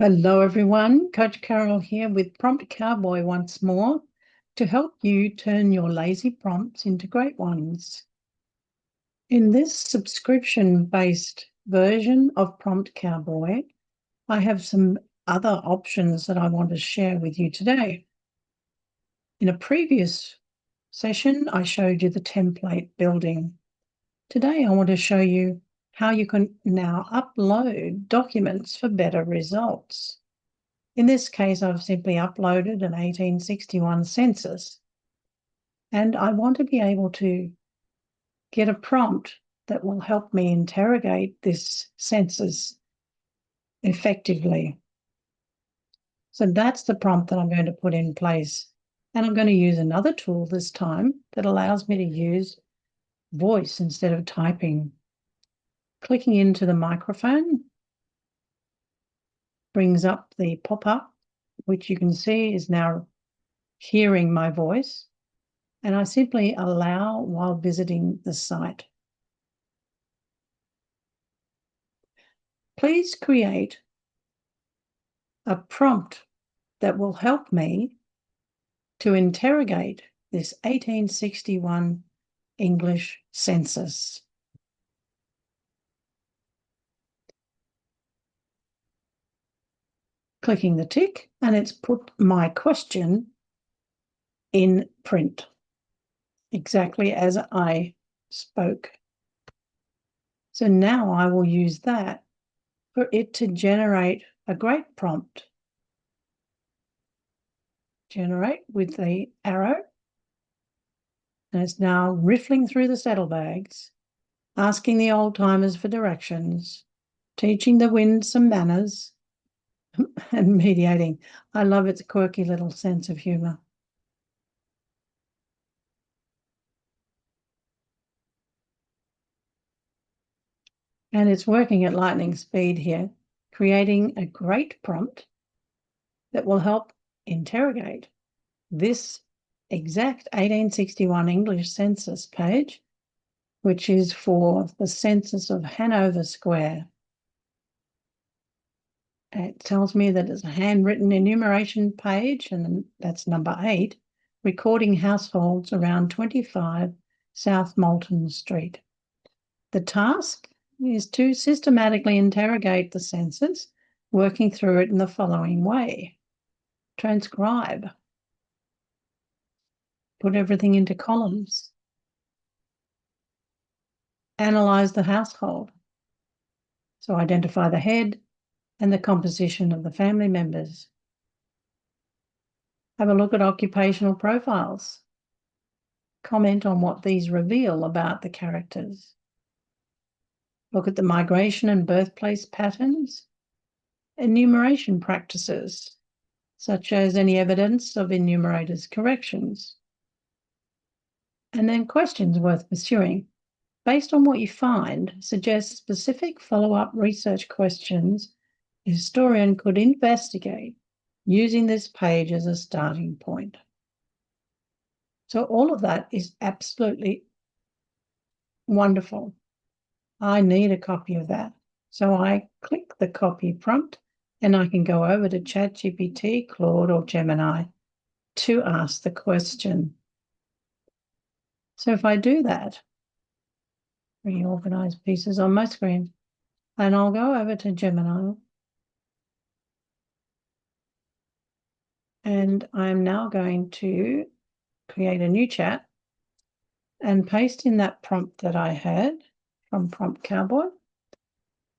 Hello, everyone. Coach Carol here with Prompt Cowboy once more to help you turn your lazy prompts into great ones. In this subscription-based version of Prompt Cowboy, I have some other options that I want to share with you today. In a previous session, I showed you the template building. Today, I want to show you how you can now upload documents for better results. In this case, I've simply uploaded an 1861 census, and I want to be able to get a prompt that will help me interrogate this census effectively. So that's the prompt that I'm going to put in place. And I'm going to use another tool this time that allows me to use voice instead of typing. Clicking into the microphone brings up the pop-up, which you can see is now hearing my voice. And I simply allow while visiting the site. Please create a prompt that will help me to interrogate this 1861 English census. Clicking the tick, and it's put my question in print, exactly as I spoke. So now I will use that for it to generate a great prompt. Generate with the arrow, and it's now riffling through the saddlebags, asking the old-timers for directions, teaching the wind some manners, and mediating. I love its quirky little sense of humour. And it's working at lightning speed here, creating a great prompt that will help interrogate this exact 1861 English census page, which is for the census of Hanover Square. It tells me that it's a handwritten enumeration page, and that's number 8, recording households around 25 South Moulton Street. The task is to systematically interrogate the census, working through it in the following way. Transcribe. Put everything into columns. Analyze the household. So identify the head and the composition of the family members. Have a look at occupational profiles. Comment on what these reveal about the characters. Look at the migration and birthplace patterns. Enumeration practices, such as any evidence of enumerators' corrections. And then questions worth pursuing. Based on what you find, suggest specific follow-up research questions a historian could investigate using this page as a starting point. So all of that is absolutely wonderful. I need a copy of that. So I click the copy prompt, and I can go over to ChatGPT, Claude, or Gemini to ask the question. So if I do that, reorganize pieces on my screen, and I'll go over to Gemini, and I'm now going to create a new chat and paste in that prompt that I had from Prompt Cowboy,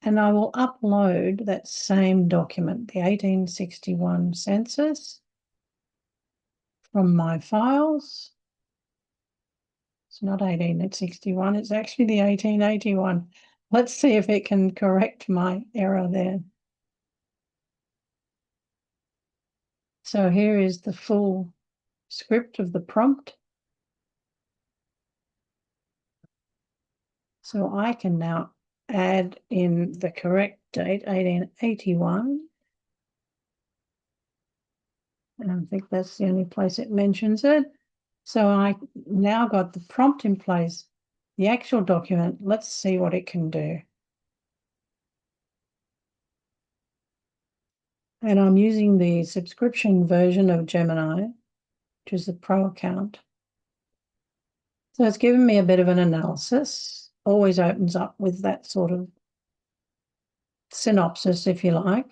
and I will upload that same document, the 1861 census, from my files. It's not 1861, it's actually the 1881. Let's see if it can correct my error there. So here is the full script of the prompt. So I can now add in the correct date, 1881. And I think that's the only place it mentions it. So I now got the prompt in place, the actual document. Let's see what it can do. And I'm using the subscription version of Gemini, which is the Pro account. So it's given me a bit of an analysis, always opens up with that sort of synopsis, if you like.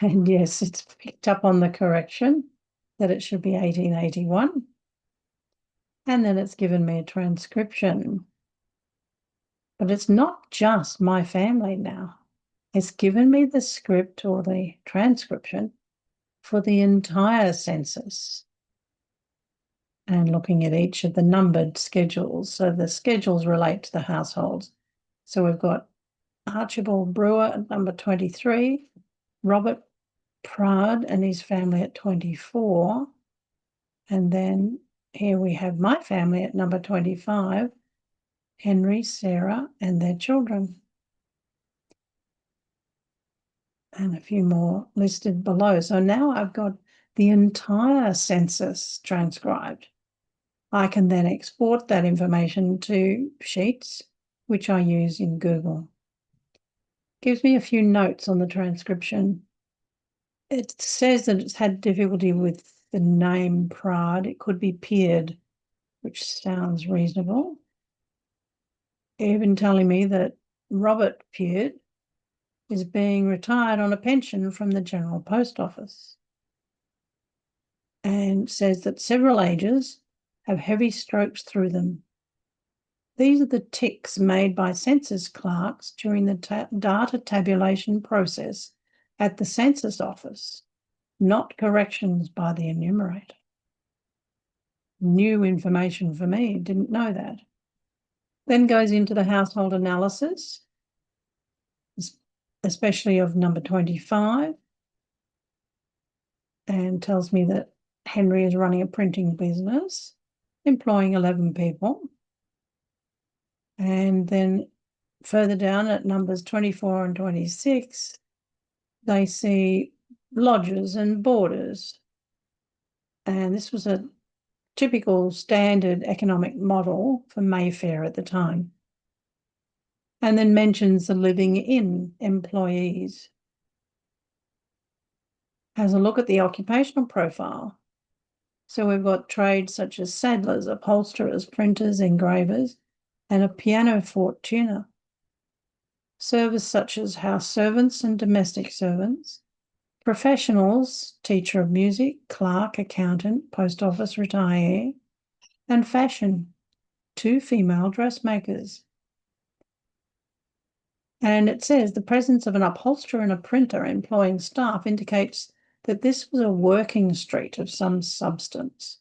And yes, it's picked up on the correction that it should be 1881. And then it's given me a transcription. But it's not just my family now. It's given me the script or the transcription for the entire census. And looking at each of the numbered schedules. So the schedules relate to the households. So we've got Archibald Brewer at number 23, Robert Prad and his family at 24. And then here we have my family at number 25, Henry, Sarah, and their children. And a few more listed below. So now I've got the entire census transcribed. I can then export that information to sheets, which I use in Google. Gives me a few notes on the transcription. It says that it's had difficulty with the name Prad. It could be Peard, which sounds reasonable. Even telling me that Robert Peard is being retired on a pension from the General Post Office, and says that several ages have heavy strokes through them. These are the ticks made by census clerks during the data tabulation process at the census office, not corrections by the enumerator. New information for me, didn't know that. Then goes into the household analysis, especially of number 25, and tells me that Henry is running a printing business, employing 11 people. And then further down at numbers 24 and 26, they see lodgers and boarders. And this was a typical standard economic model for Mayfair at the time. And then mentions the living in employees. Has a look at the occupational profile. So we've got trades such as saddlers, upholsterers, printers, engravers, and a pianoforte tuner. Service such as house servants and domestic servants. Professionals, teacher of music, clerk, accountant, post office retiree, and fashion, 2 female dressmakers. And it says the presence of an upholsterer and a printer employing staff indicates that this was a working street of some substance.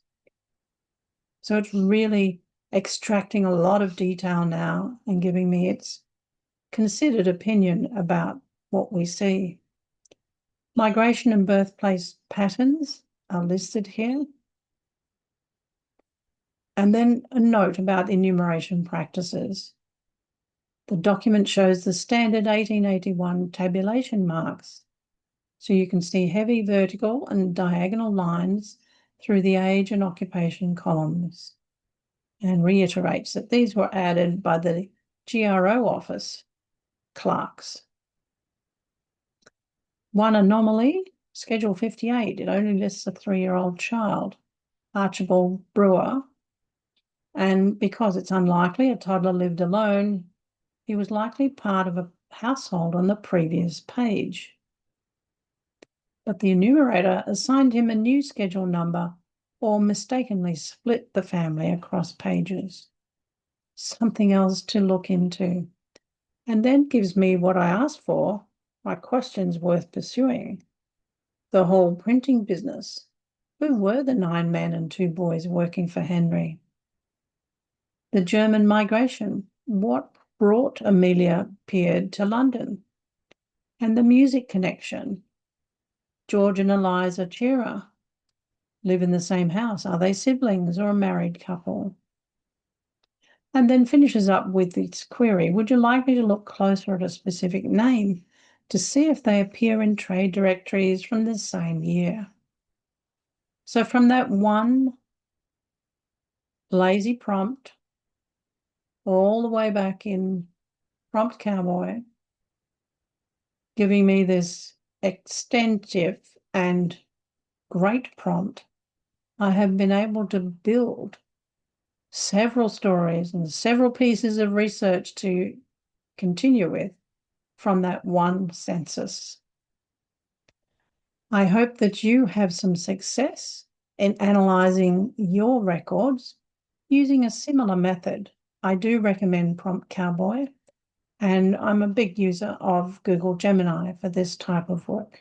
So it's really extracting a lot of detail now and giving me its considered opinion about what we see. Migration and birthplace patterns are listed here. And then a note about enumeration practices. The document shows the standard 1881 tabulation marks. So you can see heavy vertical and diagonal lines through the age and occupation columns, and reiterates that these were added by the GRO office clerks. One anomaly, Schedule 58, it only lists a 3-year-old child, Archibald Brewer, and because it's unlikely a toddler lived alone, he was likely part of a household on the previous page. But the enumerator assigned him a new schedule number or mistakenly split the family across pages. Something else to look into. And then gives me what I asked for, my questions worth pursuing. The whole printing business. Who were the 9 men and 2 boys working for Henry? The German migration. What brought Amelia Peard to London? And the music connection. George and Eliza Shearer live in the same house. Are they siblings or a married couple? And then finishes up with this query. Would you like me to look closer at a specific name to see if they appear in trade directories from the same year? So from that one lazy prompt all the way back in Prompt Cowboy, giving me this extensive and great prompt, I have been able to build several stories and several pieces of research to continue with from that one census. I hope that you have some success in analyzing your records using a similar method. I do recommend Prompt Cowboy, and I'm a big user of Google Gemini for this type of work.